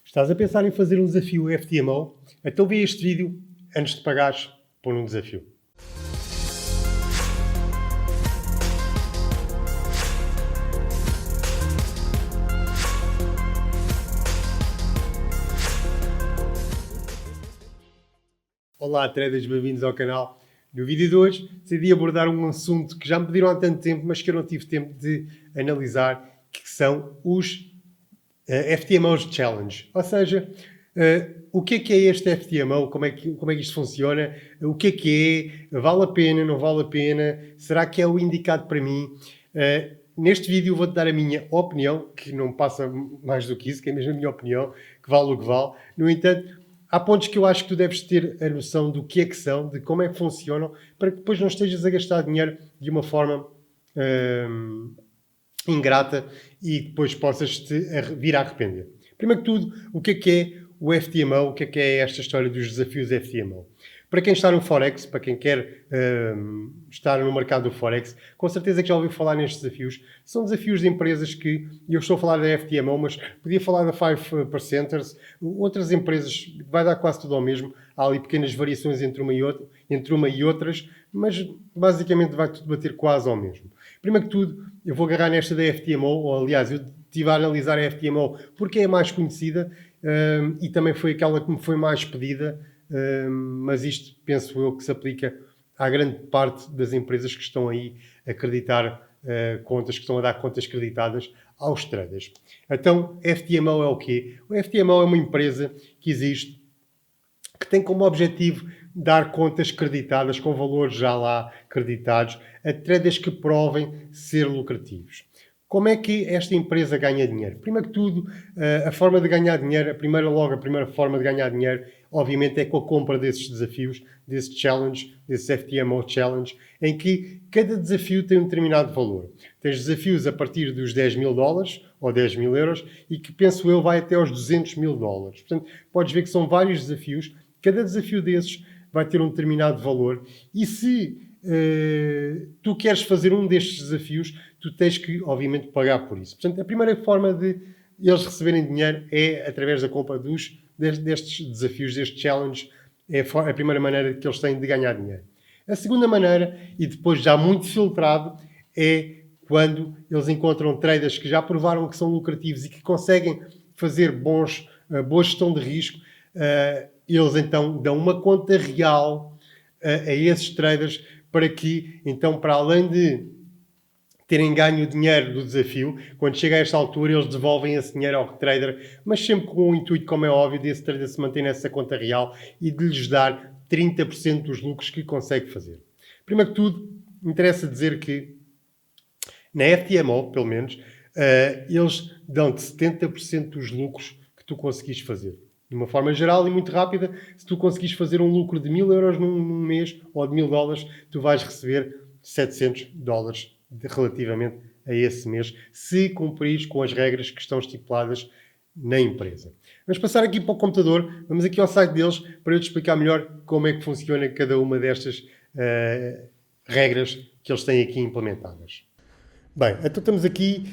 Estás a pensar em fazer um desafio FTMO? Então vê este vídeo antes de pagares por um desafio. Olá, traders, bem-vindos ao canal. No vídeo de hoje decidi abordar um assunto que já me pediram há tanto tempo, mas que eu não tive tempo de analisar, que são os FTMOs Challenge. Ou seja, o que é este FTMO? Como é que isto funciona? O que é? Vale a pena? Não vale a pena? Será que é o indicado para mim? Neste vídeo vou-te dar a minha opinião, que não passa mais do que isso, que é mesmo a minha opinião, que vale o que vale. No entanto, há pontos que eu acho que tu deves ter a noção do que é que são, de como é que funcionam, para que depois não estejas a gastar dinheiro de uma forma ingrata e depois possas te vir a arrepender. Primeiro que tudo, o que é o FTMO? O que é esta história dos desafios FTMO? Para quem está no Forex, para quem quer estar no mercado do Forex, com certeza que já ouviu falar nestes desafios. São desafios de empresas que, eu estou a falar da FTMO, mas podia falar da 5%, outras empresas, vai dar quase tudo ao mesmo. Há ali pequenas variações entre uma e outras, mas basicamente vai tudo bater quase ao mesmo. Primeiro que tudo, eu vou agarrar nesta da FTMO, ou aliás, eu estive a analisar a FTMO porque é a mais conhecida e também foi aquela que me foi mais pedida. Mas isto penso eu que se aplica à grande parte das empresas que estão aí a acreditar contas, que estão a dar contas creditadas aos traders. Então, FTMO é o quê? O FTMO é uma empresa que existe, que tem como objetivo dar contas creditadas com valores já lá creditados a traders que provem ser lucrativos. Como é que esta empresa ganha dinheiro? Primeiro que tudo, a forma de ganhar dinheiro, a primeira forma de ganhar dinheiro, obviamente, é com a compra desses desafios, desses challenge, desses FTMO challenge, em que cada desafio tem um determinado valor. Tens desafios a partir dos 10 mil dólares ou 10 mil euros e que, penso eu, vai até aos 200 mil dólares. Portanto, podes ver que são vários desafios. Cada desafio desses vai ter um determinado valor e se tu queres fazer um destes desafios, tu tens que, obviamente, pagar por isso. Portanto, a primeira forma de eles receberem dinheiro é através da compra destes desafios, destes challenge. É a primeira maneira que eles têm de ganhar dinheiro. A segunda maneira, e depois já muito filtrado, é quando eles encontram traders que já provaram que são lucrativos e que conseguem fazer boa gestão de risco. Eles então dão uma conta real a esses traders para que, então, para além de terem ganho dinheiro do desafio, quando chega a esta altura eles devolvem esse dinheiro ao trader, mas sempre com o intuito, como é óbvio, desse trader se manter nessa conta real e de lhes dar 30% dos lucros que consegue fazer. Primeiro que tudo, interessa dizer que na FTMO, pelo menos, eles dão-te 70% dos lucros que tu conseguis fazer. De uma forma geral e muito rápida, se tu conseguires fazer um lucro de 1000 euros num mês ou de 1000 dólares, tu vais receber 700 dólares relativamente a esse mês, se cumprires com as regras que estão estipuladas na empresa. Vamos passar aqui para o computador, vamos aqui ao site deles para eu te explicar melhor como é que funciona cada uma destas regras que eles têm aqui implementadas. Bem, então estamos aqui,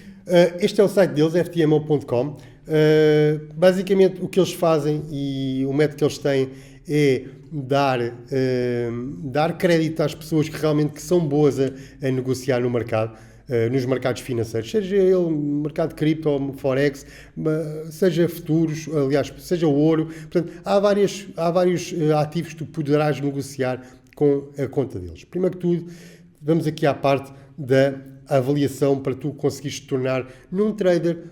este é o site deles, ftmo.com. Basicamente o que eles fazem e o método que eles têm é dar crédito às pessoas que realmente são boas a negociar no mercado, nos mercados financeiros, seja ele mercado de cripto ou forex, seja futuros, aliás, seja o ouro. Portanto, há vários ativos que tu poderás negociar com a conta deles. Primeiro que tudo, vamos aqui à parte da avaliação para tu conseguires te tornar num trader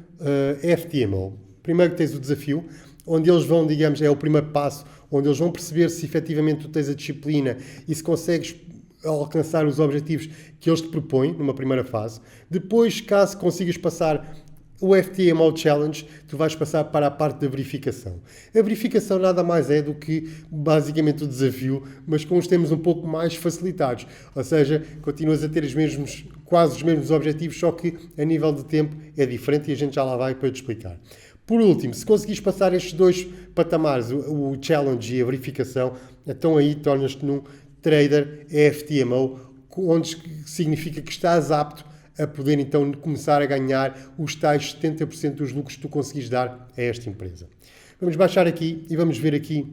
FTMO. Primeiro tens o desafio, onde eles vão, digamos, é o primeiro passo, onde eles vão perceber se efetivamente tu tens a disciplina e se consegues alcançar os objetivos que eles te propõem numa primeira fase. Depois, caso consigas passar o FTMO Challenge, tu vais passar para a parte da verificação. A verificação nada mais é do que basicamente o desafio, mas com os termos um pouco mais facilitados. Ou seja, continuas a ter quase os mesmos objetivos, só que a nível de tempo é diferente e a gente já lá vai para te explicar. Por último, se conseguires passar estes dois patamares, o challenge e a verificação, então aí tornas-te num trader FTMO, onde significa que estás apto a poder então começar a ganhar os tais 70% dos lucros que tu conseguis dar a esta empresa. Vamos baixar aqui e vamos ver aqui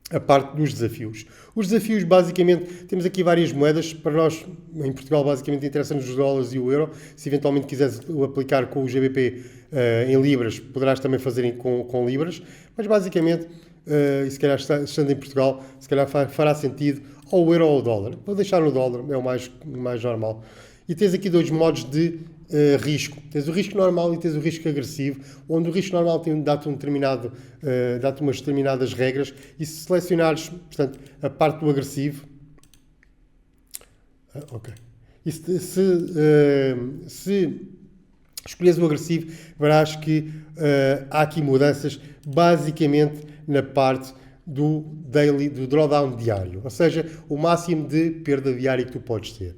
a parte dos desafios. Os desafios, basicamente, temos aqui várias moedas. Para nós, em Portugal, basicamente, interessa-nos os dólares e o euro. Se eventualmente quiseres aplicar com o GBP em libras, poderás também fazer com libras. Mas, basicamente, e se calhar estando em Portugal, se calhar fará sentido ou o euro ou o dólar. Vou deixar no dólar, é o mais normal. E tens aqui dois modos de risco. Tens o risco normal e tens o risco agressivo, onde o risco normal dá-te umas determinadas regras, e se selecionares, portanto, a parte do agressivo, e se escolheres o agressivo, verás que há aqui mudanças, basicamente na parte do drawdown diário, ou seja, o máximo de perda diária que tu podes ter.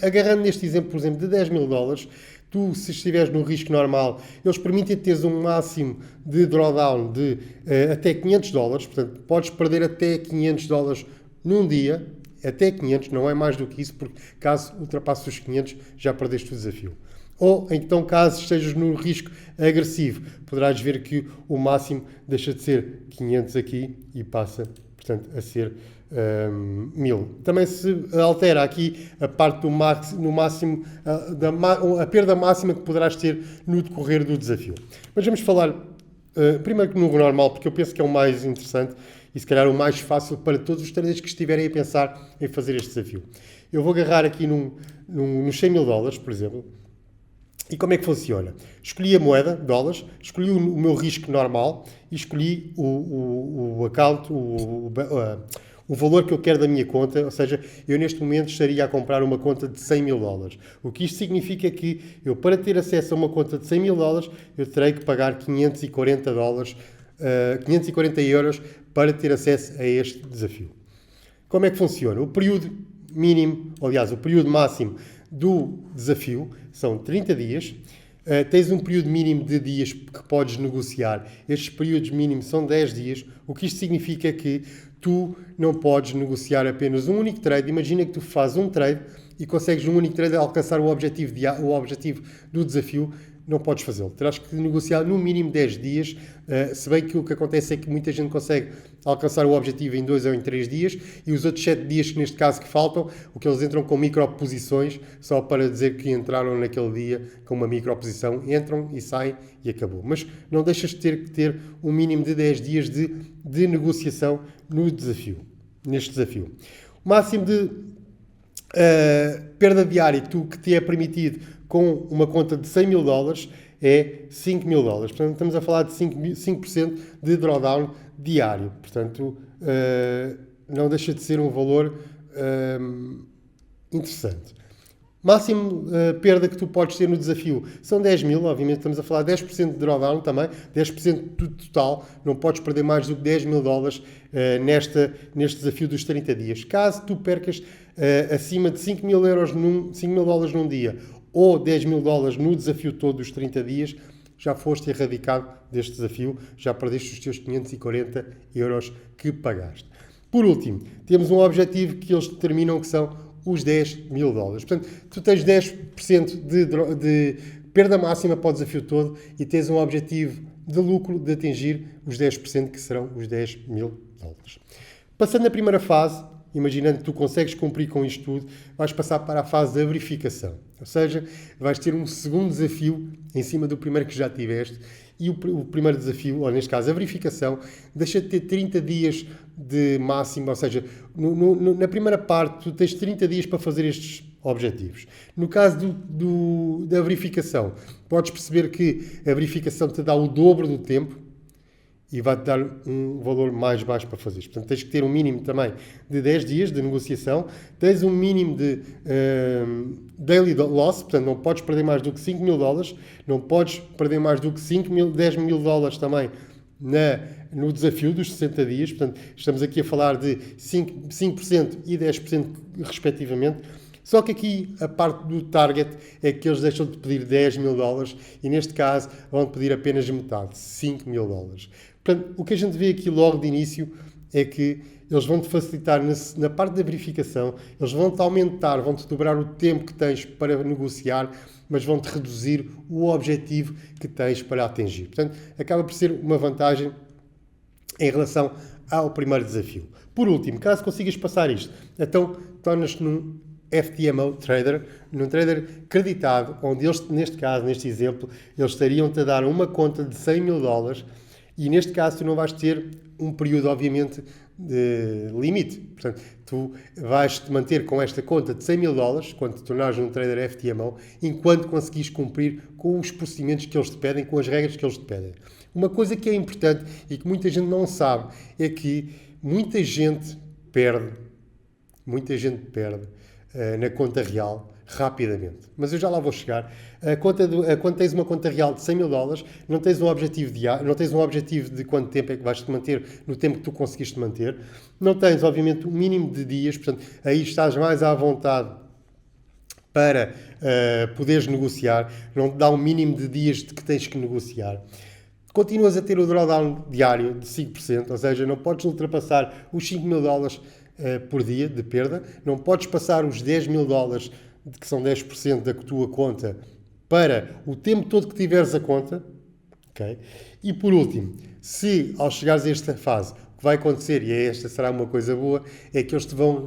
Agarrando neste exemplo, por exemplo, de 10 mil dólares, tu, se estiveres no risco normal, eles permitem teres um máximo de drawdown de até 500 dólares, portanto, podes perder até 500 dólares num dia, até 500, não é mais do que isso, porque caso ultrapasses os 500, já perdeste o desafio. Ou, então, caso estejas no risco agressivo, poderás ver que o máximo deixa de ser 500 aqui e passa, portanto, a ser 1000. Também se altera aqui a parte no máximo, a perda máxima que poderás ter no decorrer do desafio. Mas vamos falar primeiro no normal, porque eu penso que é o mais interessante e se calhar o mais fácil para todos os traders que estiverem a pensar em fazer este desafio. Eu vou agarrar aqui nos 100 mil dólares, por exemplo. E como é que funciona? Escolhi a moeda, dólares, escolhi o meu risco normal e escolhi o account, o valor que eu quero da minha conta, ou seja, eu neste momento estaria a comprar uma conta de 100 mil dólares. O que isto significa que eu, para ter acesso a uma conta de 100 mil dólares, eu terei que pagar 540 euros para ter acesso a este desafio. Como é que funciona? O período mínimo, aliás, o período máximo do desafio são 30 dias. Tens um período mínimo de dias que podes negociar. Estes períodos mínimos são 10 dias. O que isto significa é que tu não podes negociar apenas um único trade. Imagina que tu fazes um trade e consegues num único trade alcançar o objetivo do desafio. Não podes fazê-lo. Terás que negociar no mínimo 10 dias, se bem que o que acontece é que muita gente consegue alcançar o objetivo em 2 ou em 3 dias, e os outros 7 dias, que neste caso que faltam, o que eles entram com microposições, só para dizer que entraram naquele dia com uma microposição, entram e saem e acabou. Mas não deixas de ter que ter um mínimo de 10 dias de negociação neste desafio. O máximo de perda diária que te é permitido com uma conta de 100 mil dólares é 5 mil dólares. Portanto, estamos a falar de 5% de drawdown diário. Portanto, não deixa de ser um valor interessante. Máximo perda que tu podes ter no desafio são 10 mil, obviamente estamos a falar de 10% de drawdown também, 10% do total, não podes perder mais do que 10 mil dólares neste desafio dos 30 dias. Caso tu percas acima de 5 mil dólares num dia ou 10 mil dólares no desafio todo dos 30 dias, já foste erradicado deste desafio, já perdeste os teus 540 euros que pagaste. Por último, temos um objetivo que eles determinam que são os 10 mil dólares. Portanto, tu tens 10% de perda máxima para o desafio todo e tens um objetivo de lucro de atingir os 10%, que serão os 10 mil dólares. Passando na primeira fase, imaginando que tu consegues cumprir com isto tudo, vais passar para a fase da verificação. Ou seja, vais ter um segundo desafio em cima do primeiro que já tiveste, e o primeiro desafio, ou neste caso a verificação, deixa de ter 30 dias de máximo, ou seja, na primeira parte tu tens 30 dias para fazer estes objetivos. No caso da verificação, podes perceber que a verificação te dá o dobro do tempo e vai-te dar um valor mais baixo para fazer. Portanto, tens que ter um mínimo também de 10 dias de negociação, tens um mínimo de daily loss, portanto, não podes perder mais do que 5 mil dólares, não podes perder mais do que 10 mil dólares também no desafio dos 60 dias, portanto, estamos aqui a falar de 5% e 10% respectivamente. Só que aqui a parte do target é que eles deixam de pedir 10 mil dólares e neste caso vão pedir apenas metade, 5 mil dólares. Portanto, o que a gente vê aqui logo de início é que eles vão-te facilitar na parte da verificação, eles vão-te aumentar, vão-te dobrar o tempo que tens para negociar, mas vão-te reduzir o objetivo que tens para atingir. Portanto, acaba por ser uma vantagem em relação ao primeiro desafio. Por último, caso consigas passar isto, então tornas-te num FTMO trader, num trader creditado, onde eles, neste caso, neste exemplo, eles estariam-te a dar uma conta de 100 mil dólares e neste caso tu não vais ter um período, obviamente, de limite. Portanto, tu vais-te manter com esta conta de 100 mil dólares quando te tornares um trader FTMO, enquanto conseguires cumprir com os procedimentos que eles te pedem, com as regras que eles te pedem. Uma coisa que é importante e que muita gente não sabe é que muita gente perde na conta real rapidamente. Mas eu já lá vou chegar. Quando tens uma conta real de 100 mil dólares, não tens um objetivo diário, não tens um objetivo de quanto tempo é que vais te manter no tempo que tu conseguiste manter. Não tens, obviamente, um mínimo de dias, portanto, aí estás mais à vontade para poderes negociar. Não te dá um mínimo de dias de que tens que negociar. Continuas a ter o drawdown diário de 5%, ou seja, não podes ultrapassar os 5 mil dólares por dia de perda, não podes passar os 10 mil dólares, que são 10% da tua conta, para o tempo todo que tiveres a conta. Okay? E por último, se ao chegares a esta fase, o que vai acontecer, e esta será uma coisa boa, é que eles te vão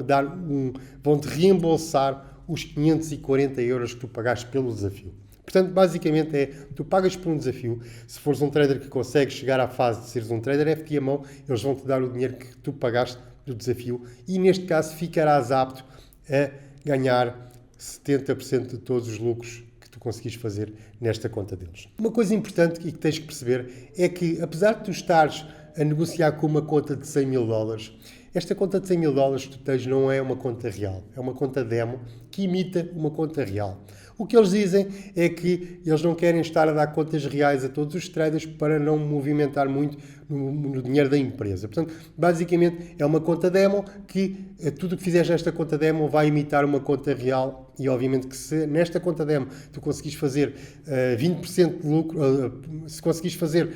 vão-te reembolsar os 540 euros que tu pagaste pelo desafio. Portanto, basicamente tu pagas por um desafio. Se fores um trader que consegue chegar à fase de seres um trader FTMO, eles vão-te dar o dinheiro que tu pagaste do desafio e, neste caso, ficarás apto a ganhar 70% de todos os lucros que tu conseguires fazer nesta conta deles. Uma coisa importante e que tens que perceber é que, apesar de tu estares a negociar com uma conta de 100 mil dólares, esta conta de 100 mil dólares que tu tens não é uma conta real, é uma conta demo que imita uma conta real. O que eles dizem é que eles não querem estar a dar contas reais a todos os traders para não movimentar muito no dinheiro da empresa. Portanto, basicamente é uma conta demo que tudo o que fizeres nesta conta demo vai imitar uma conta real e obviamente que se nesta conta demo tu conseguires fazer 20% de lucro, se conseguires fazer,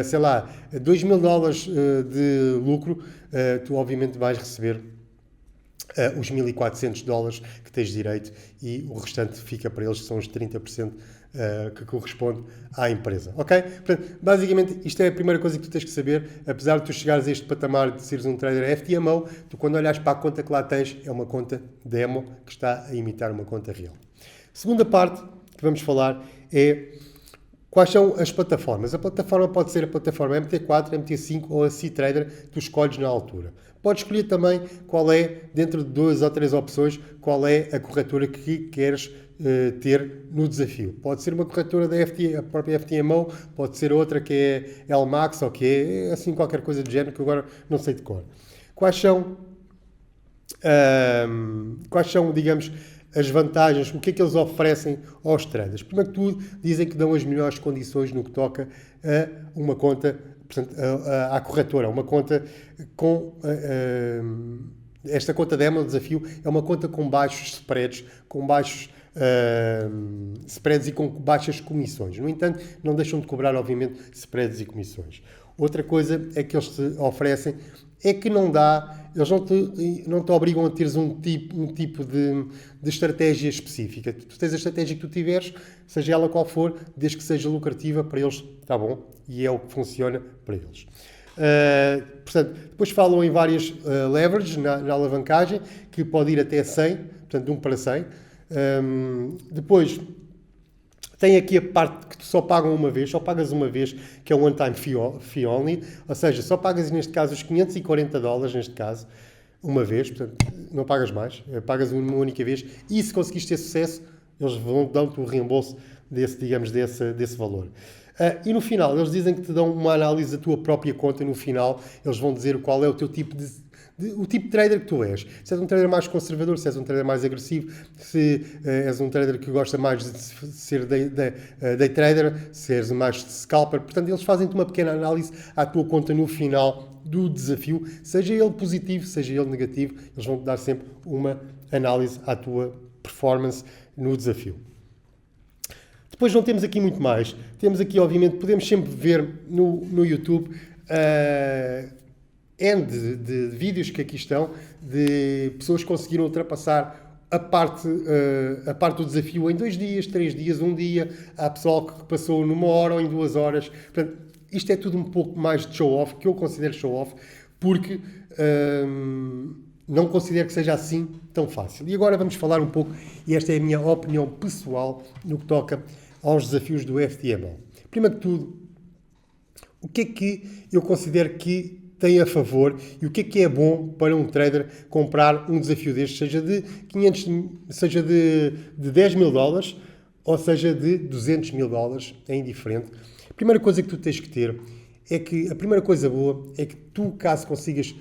sei lá, 2 mil dólares de lucro, tu obviamente vais receber os 1.400 dólares que tens direito e o restante fica para eles, que são os 30% que corresponde à empresa. Ok? Portanto, basicamente, isto é a primeira coisa que tu tens que saber. Apesar de tu chegares a este patamar de seres um trader FTMO, tu quando olhas para a conta que lá tens, é uma conta demo que está a imitar uma conta real. Segunda parte que vamos falar é quais são as plataformas. A plataforma pode ser a plataforma MT4, MT5 ou a C-Trader, tu escolhes na altura. Podes escolher também qual é, dentro de 2 ou 3 opções, qual é a corretora que queres ter no desafio. Pode ser uma corretora da a própria FTMO, pode ser outra que é LMAX ou que é assim qualquer coisa do género que agora não sei de cor. Quais são, digamos, as vantagens, o que é que eles oferecem aos traders? Primeiro que tudo, dizem que dão as melhores condições no que toca a uma conta, portanto, à corretora, uma conta com esta conta demo, o desafio, é uma conta com baixos spreads, com baixos spreads e com baixas comissões. No entanto, não deixam de cobrar, obviamente, spreads e comissões. Outra coisa é que eles te oferecem é que eles não te obrigam a teres um tipo de estratégia específica. Tu tens a estratégia que tu tiveres, seja ela qual for, desde que seja lucrativa para eles, está bom, e é o que funciona para eles. Portanto, depois falam em várias leverages na alavancagem, que pode ir até 100, portanto, de 1 para 100. Depois tem aqui a parte que tu só pagam uma vez, só pagas uma vez, que é o one-time fee only, ou seja, só pagas neste caso os 540 dólares, neste caso, uma vez, portanto, não pagas mais, pagas uma única vez, e se conseguires ter sucesso, eles dão-te o reembolso desse valor. E no final, eles dizem que te dão uma análise da tua própria conta, no final, eles vão dizer qual é o teu tipo o tipo de trader que tu és. Se és um trader mais conservador, se és um trader mais agressivo, se és um trader que gosta mais de ser day trader, se és mais scalper. Portanto, eles fazem-te uma pequena análise à tua conta no final do desafio, seja ele positivo, seja ele negativo, eles vão-te dar sempre uma análise à tua performance no desafio. Depois não temos aqui muito mais. Temos aqui, obviamente, podemos sempre ver no YouTube de vídeos que aqui estão, de pessoas que conseguiram ultrapassar a parte do desafio em 2 dias, 3 dias, 1 dia. Há pessoal que passou numa hora ou em 2 horas. Portanto, isto é tudo um pouco mais de show-off, que eu considero show-off, porque não considero que seja assim tão fácil. E agora vamos falar um pouco, e esta é a minha opinião pessoal, no que toca aos desafios do FTMO. Primeiro de tudo, o que é que eu considero que tem a favor e o que é bom para um trader comprar um desafio destes, seja de 500, seja de 10 mil dólares ou seja de 200 mil dólares, é indiferente. A primeira coisa que tu tens que ter é que, a primeira coisa boa é que tu, caso consigas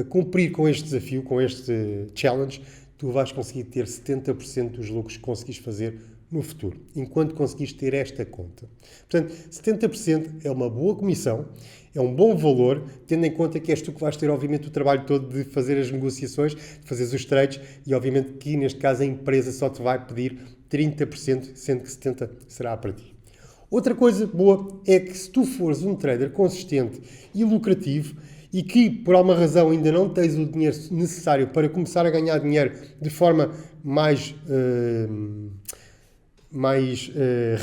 cumprir com este desafio, com este challenge, tu vais conseguir ter 70% dos lucros que conseguis fazer no futuro, enquanto conseguis ter esta conta. Portanto, 70% é uma boa comissão, é um bom valor, tendo em conta que és tu que vais ter, obviamente, o trabalho todo de fazer as negociações, de fazer os trades, e obviamente que, neste caso, a empresa só te vai pedir 30%, sendo que 70% será para ti. Outra coisa boa é que se tu fores um trader consistente e lucrativo, e que, por alguma razão, ainda não tens o dinheiro necessário para começar a ganhar dinheiro de forma mais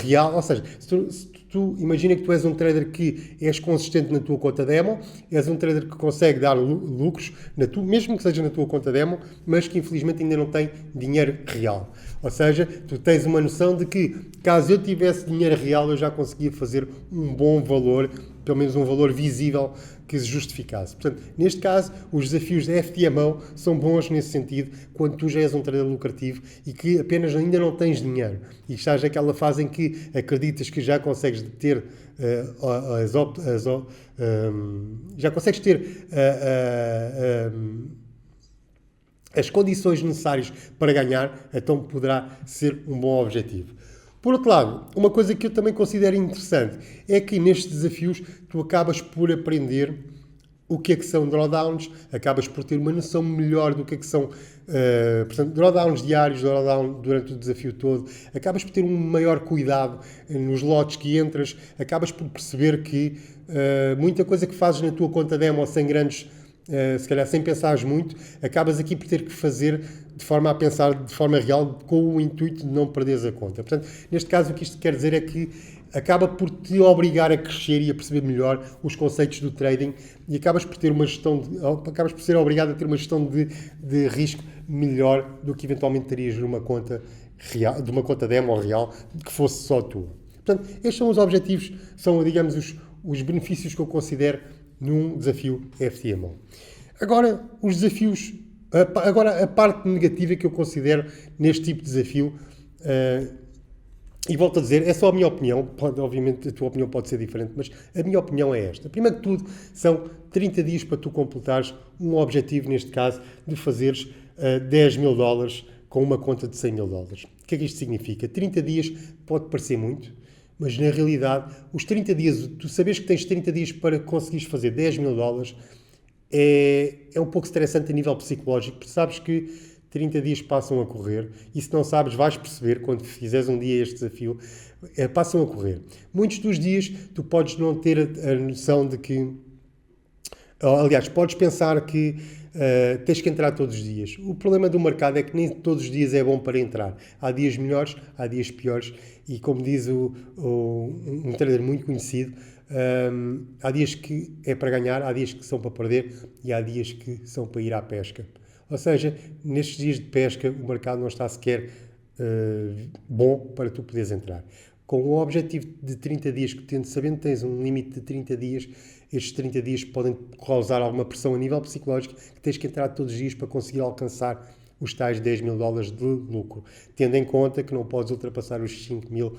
real, ou seja, se tu imagina que tu és um trader que és consistente na tua conta demo, és um trader que consegue dar lucros, mesmo que seja na tua conta demo, mas que infelizmente ainda não tem dinheiro real. Ou seja, tu tens uma noção de que, caso eu tivesse dinheiro real, eu já conseguia fazer um bom valor, pelo menos um valor visível que se justificasse. Portanto, neste caso, os desafios da FTMO são bons nesse sentido, quando tu já és um trader lucrativo e que apenas ainda não tens dinheiro e estás naquela fase em que acreditas que já consegues ter as condições necessárias para ganhar, então poderá ser um bom objetivo. Por outro lado, uma coisa que eu também considero interessante é que nestes desafios tu acabas por aprender o que é que são drawdowns, acabas por ter uma noção melhor do que é que são portanto, drawdowns diários, drawdown durante o desafio todo, acabas por ter um maior cuidado nos lotes que entras, acabas por perceber que muita coisa que fazes na tua conta demo sem grandes, se calhar sem pensares muito, acabas aqui por ter que fazer de forma a pensar de forma real, com o intuito de não perderes a conta. Portanto, neste caso, o que isto quer dizer é que acaba por te obrigar a crescer e a perceber melhor os conceitos do trading e acabas por ter acabas por ser obrigado a ter uma gestão de risco melhor do que eventualmente terias numa conta real, de uma conta demo ou real, que fosse só tua. Portanto, estes são os objetivos, são, digamos, os benefícios que eu considero num desafio FTMO. Agora, os desafios, agora a parte negativa que eu considero neste tipo de desafio, e volto a dizer, é só a minha opinião, obviamente a tua opinião pode ser diferente, mas a minha opinião é esta. Primeiro de tudo, são 30 dias para tu completares um objetivo, neste caso, de fazeres 10 mil dólares com uma conta de 100 mil dólares. O que é que isto significa? 30 dias pode parecer muito, mas na realidade, os 30 dias, tu sabes que tens 30 dias para conseguires fazer 10 mil dólares, é um pouco estressante a nível psicológico, porque sabes que 30 dias passam a correr e se não sabes, vais perceber, quando fizeres um dia este desafio, passam a correr. Muitos dos dias tu podes não ter a noção de que, aliás, podes pensar que tens que entrar todos os dias. O problema do mercado é que nem todos os dias é bom para entrar. Há dias melhores, há dias piores e, como diz um trader muito conhecido, há dias que é para ganhar, há dias que são para perder e há dias que são para ir à pesca. Ou seja, nestes dias de pesca o mercado não está sequer bom para tu poderes entrar. Com o objetivo de 30 dias, sabendo que tens um limite de 30 dias, estes 30 dias podem causar alguma pressão a nível psicológico, que tens que entrar todos os dias para conseguir alcançar os tais 10 mil dólares de lucro, tendo em conta que não podes ultrapassar os 5 mil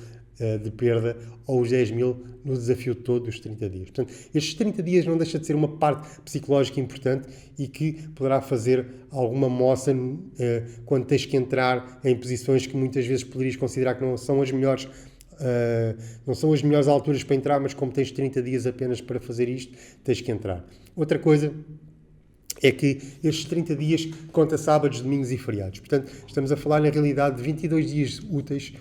de perda ou os 10 mil no desafio todo dos 30 dias. Portanto, estes 30 dias não deixa de ser uma parte psicológica importante e que poderá fazer alguma moça quando tens que entrar em posições que muitas vezes poderias considerar que não são as melhores alturas para entrar, mas como tens 30 dias apenas para fazer isto, tens que entrar. Outra coisa é que estes 30 dias conta sábados, domingos e feriados. Portanto, estamos a falar na realidade de 22 dias úteis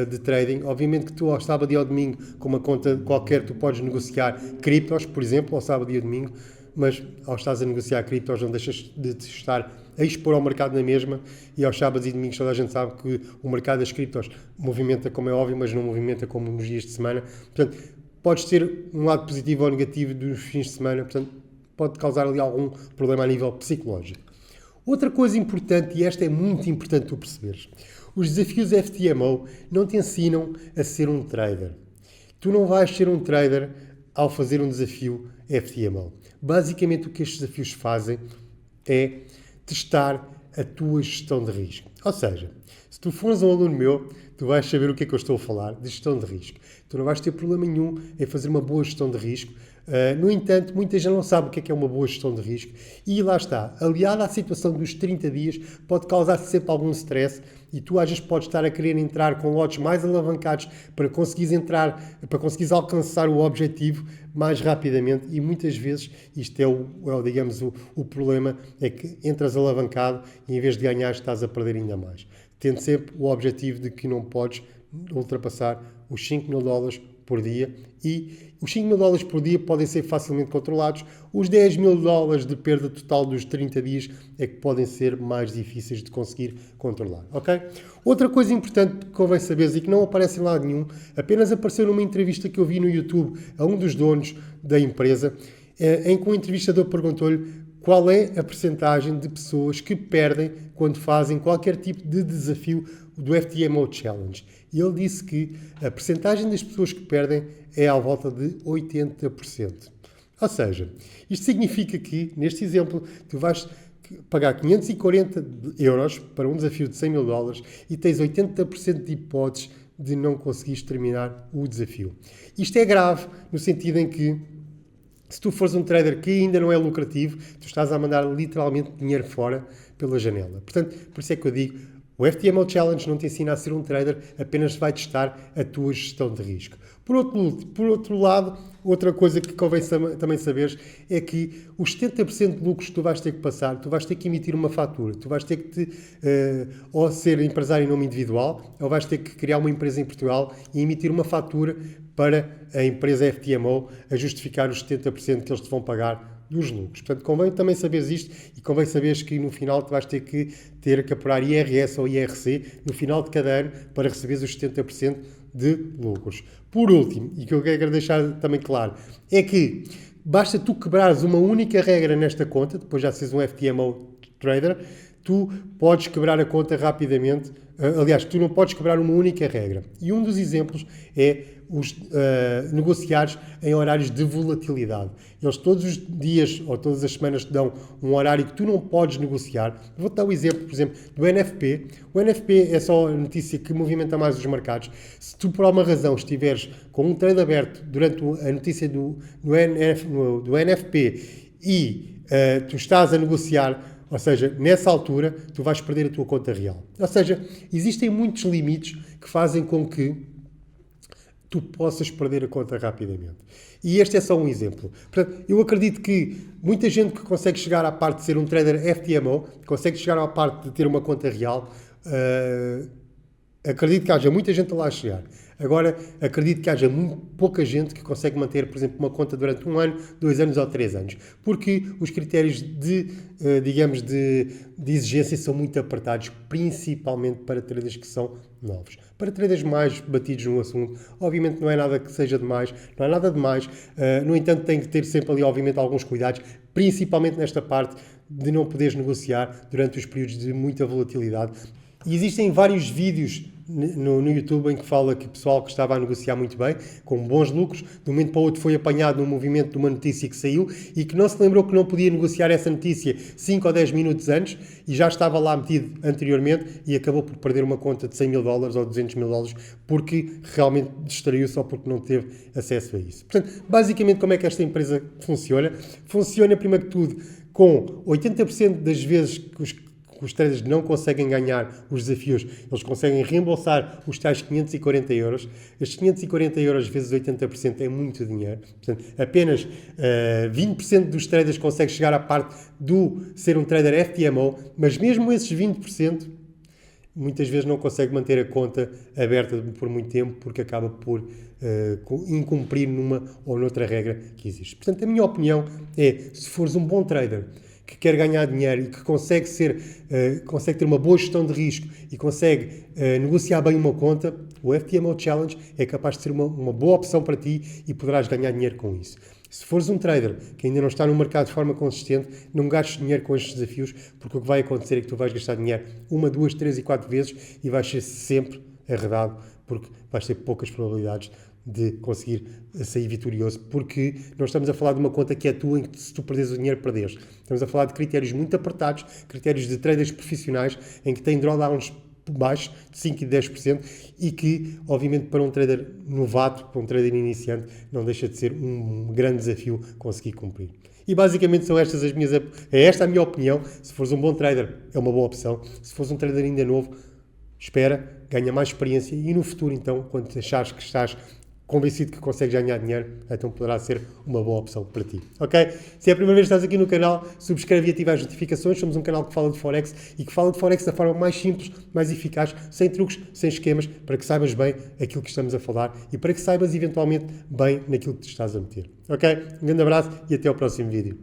de trading. Obviamente que tu ao sábado e ao domingo, com uma conta qualquer, tu podes negociar criptos, por exemplo, ao sábado e ao domingo, mas ao estás a negociar criptos não deixas de estar a expor ao mercado na mesma, e aos sábados e domingos toda a gente sabe que o mercado das criptos movimenta, como é óbvio, mas não movimenta como nos dias de semana. Portanto, podes ter um lado positivo ou negativo dos fins de semana, portanto, pode causar ali algum problema a nível psicológico. Outra coisa importante, e esta é muito importante tu perceberes, os desafios FTMO não te ensinam a ser um trader. Tu não vais ser um trader ao fazer um desafio FTMO. Basicamente, o que estes desafios fazem é testar a tua gestão de risco. Ou seja, se tu fores um aluno meu, tu vais saber o que é que eu estou a falar de gestão de risco. Tu não vais ter problema nenhum em fazer uma boa gestão de risco. No entanto, muita gente não sabe o que é uma boa gestão de risco e lá está, aliada à situação dos 30 dias, pode causar sempre algum stress e tu às vezes podes estar a querer entrar com lotes mais alavancados para conseguires entrar, para conseguires alcançar o objetivo mais rapidamente e muitas vezes isto digamos, o problema é que entras alavancado e em vez de ganhar estás a perder ainda mais. Tendo sempre o objetivo de que não podes ultrapassar os $5.000 por dia e os $5.000 por dia podem ser facilmente controlados. Os $10.000 de perda total dos 30 dias é que podem ser mais difíceis de conseguir controlar, ok? Outra coisa importante que convém saberes e que não aparece em lado nenhum, apenas apareceu numa entrevista que eu vi no YouTube a um dos donos da empresa, em que o entrevistador perguntou-lhe qual é a percentagem de pessoas que perdem quando fazem qualquer tipo de desafio do FTMO Challenge. E ele disse que a percentagem das pessoas que perdem é à volta de 80%. Ou seja, isto significa que, neste exemplo, tu vais pagar 540 euros para um desafio de $100.000 e tens 80% de hipóteses de não conseguires terminar o desafio. Isto é grave no sentido em que se tu fores um trader que ainda não é lucrativo, tu estás a mandar literalmente dinheiro fora pela janela. Portanto, por isso é que eu digo, o FTMO Challenge não te ensina a ser um trader, apenas vai testar a tua gestão de risco. Por outro lado, outra coisa que convém também saberes é que os 70% de lucros que tu vais ter que passar, tu vais ter que emitir uma fatura, tu vais ter que ou ser empresário em nome individual, ou vais ter que criar uma empresa em Portugal e emitir uma fatura para a empresa FTMO a justificar os 70% que eles te vão pagar dos lucros. Portanto, convém também saberes isto e convém saberes que no final tu vais ter que apurar IRS ou IRC no final de cada ano para receberes os 70% de lucros. Por último, e que eu quero deixar também claro, é que basta tu quebrares uma única regra nesta conta, depois já seres um FTMO trader, tu podes quebrar a conta rapidamente. Aliás, tu não podes quebrar uma única regra. E um dos exemplos é negociares em horários de volatilidade. Eles todos os dias ou todas as semanas te dão um horário que tu não podes negociar. Vou-te dar um exemplo, por exemplo, do NFP. O NFP é só a notícia que movimenta mais os mercados. Se tu, por alguma razão, estiveres com um trade aberto durante a notícia do NFP e tu estás a negociar, ou seja, nessa altura, tu vais perder a tua conta real. Ou seja, existem muitos limites que fazem com que tu possas perder a conta rapidamente. E este é só um exemplo. Portanto, eu acredito que muita gente que consegue chegar à parte de ser um trader FTMO, consegue chegar à parte de ter uma conta real, acredito que haja muita gente a lá chegar. Agora, acredito que haja muito pouca gente que consegue manter, por exemplo, uma conta durante 1 ano, 2 anos ou 3 anos. Porque os critérios de exigência são muito apertados, principalmente para traders que são novos. Para traders mais batidos no assunto, obviamente não é nada que seja demais, não é nada demais. No entanto, tem que ter sempre ali, obviamente, alguns cuidados, principalmente nesta parte de não poderes negociar durante os períodos de muita volatilidade. E existem vários vídeos no YouTube em que fala que o pessoal que estava a negociar muito bem, com bons lucros, de um momento para o outro foi apanhado num movimento de uma notícia que saiu e que não se lembrou que não podia negociar essa notícia 5 ou 10 minutos antes e já estava lá metido anteriormente e acabou por perder uma conta de $100.000 ou $200.000 porque realmente distraiu só porque não teve acesso a isso. Portanto, basicamente como é que esta empresa funciona? Funciona, primeiro que tudo, com 80% das vezes que os traders não conseguem ganhar os desafios, eles conseguem reembolsar os tais 540 euros. Estes 540 euros vezes 80% é muito dinheiro. Portanto, apenas 20% dos traders conseguem chegar à parte do ser um trader FTMO, mas mesmo esses 20% muitas vezes não consegue manter a conta aberta por muito tempo porque acaba por incumprir numa ou noutra regra que existe. Portanto, a minha opinião é, se fores um bom trader, que quer ganhar dinheiro e que consegue ter uma boa gestão de risco e consegue negociar bem uma conta, o FTMO Challenge é capaz de ser uma boa opção para ti e poderás ganhar dinheiro com isso. Se fores um trader que ainda não está no mercado de forma consistente, não gastes dinheiro com estes desafios, porque o que vai acontecer é que tu vais gastar dinheiro 1, 2, 3 e 4 vezes e vais ser sempre arredado, porque vais ter poucas probabilidades de conseguir sair vitorioso, porque nós estamos a falar de uma conta que é tua, em que se tu perdes o dinheiro, perdes. Estamos a falar de critérios muito apertados, critérios de traders profissionais, em que têm drawdowns baixos, de 5% e 10%, e que, obviamente, para um trader novato, para um trader iniciante, não deixa de ser um grande desafio conseguir cumprir. E basicamente são estas é esta a minha opinião. Se fores um bom trader, é uma boa opção. Se fores um trader ainda novo, espera, ganha mais experiência e no futuro, então, quando achares que estás convencido que consegues ganhar dinheiro, então poderá ser uma boa opção para ti, ok? Se é a primeira vez que estás aqui no canal, subscreve e ativa as notificações. Somos um canal que fala de Forex e que fala de Forex da forma mais simples, mais eficaz, sem truques, sem esquemas, para que saibas bem aquilo que estamos a falar e para que saibas eventualmente bem naquilo que te estás a meter, ok? Um grande abraço e até ao próximo vídeo.